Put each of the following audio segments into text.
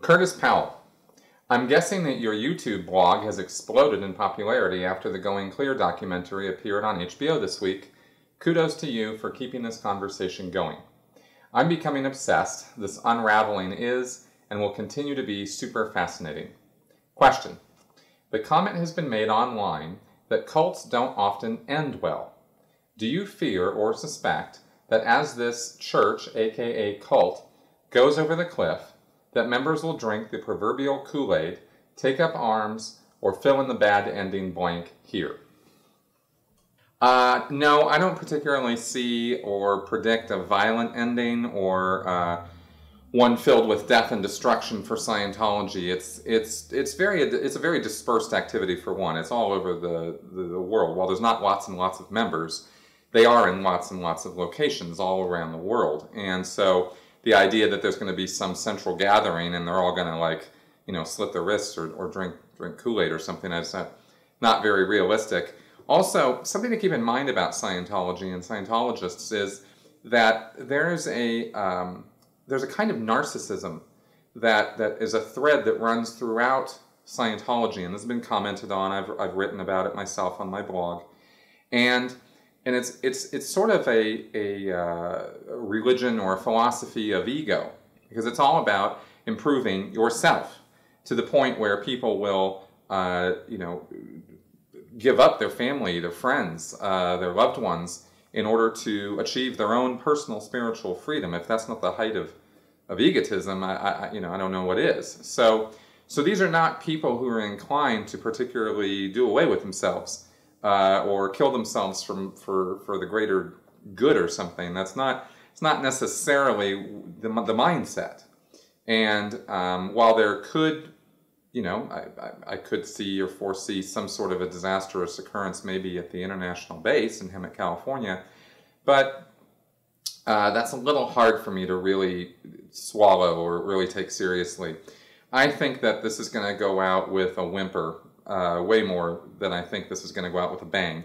Curtis Powell. I'm guessing that your YouTube blog has exploded in popularity after the Going Clear documentary appeared on HBO this week. Kudos to you for keeping this conversation going. I'm becoming obsessed. This unraveling is and will continue to be super fascinating. Question. The comment has been made online that cults don't often end well. Do you fear or suspect that as this church, aka cult, goes over the cliff, that members will drink the proverbial Kool-Aid, take up arms, or fill in the bad ending blank here? No, I don't particularly see or predict a violent ending or one filled with death and destruction for Scientology. It's a very dispersed activity for one. It's all over the world. While there's not lots and lots of members, they are in lots and lots of locations all around the world. And so the idea that there's going to be some central gathering and they're all going to slit their wrists or drink Kool-Aid or something is not very realistic. Also, something to keep in mind about Scientology and Scientologists is that there's a kind of narcissism that is a thread that runs throughout Scientology, and this has been commented on. I've written about it myself on my blog, and it's sort of a religion or a philosophy of ego, because it's all about improving yourself to the point where people will give up their family, their friends, their loved ones in order to achieve their own personal spiritual freedom. If that's not the height of egotism, I don't know what is. So these are not people who are inclined to particularly do away with themselves or kill themselves for the greater good or something. It's not necessarily the mindset. And while there could, I could see or foresee some sort of a disastrous occurrence maybe at the international base in Hemet, California, but that's a little hard for me to really swallow or really take seriously. I think that this is going to go out with a whimper, way more than I think this is going to go out with a bang.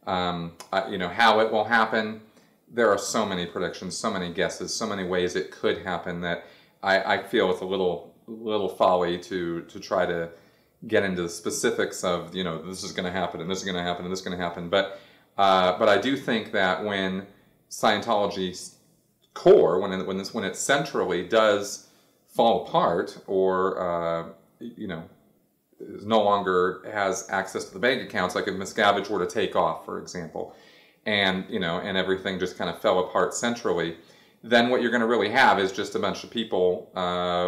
How it will happen, there are so many predictions, so many guesses, so many ways it could happen that I feel it's a little folly to try to get into the specifics of, this is going to happen and this is going to happen and this is going to happen. But I do think that when Scientology's core, when it centrally does fall apart or no longer has access to the bank accounts, like if Miscavige were to take off, for example, and everything just kind of fell apart centrally, then what you're going to really have is just a bunch of people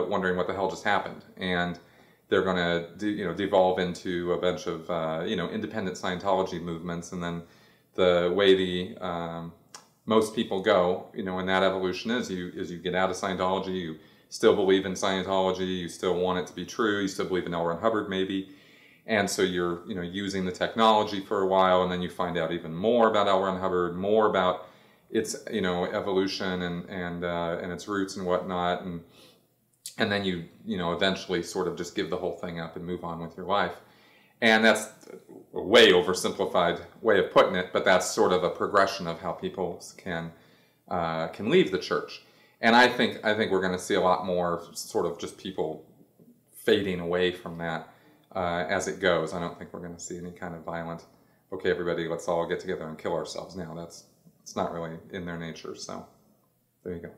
wondering what the hell just happened, and they're going to devolve into a bunch of independent Scientology movements, and then the way most people go, in that evolution is you get out of Scientology, you still believe in Scientology, you still want it to be true, you still believe in L. Ron Hubbard maybe, and so you're using the technology for a while, and then you find out even more about L. Ron Hubbard, more about its evolution and its roots and whatnot, and then you eventually sort of just give the whole thing up and move on with your life. And that's a way oversimplified way of putting it, but that's sort of a progression of how people can leave the church. And I think we're going to see a lot more sort of just people fading away from that as it goes. I don't think we're going to see any kind of violent, okay, everybody, let's all get together and kill ourselves now. It's not really in their nature. So there you go.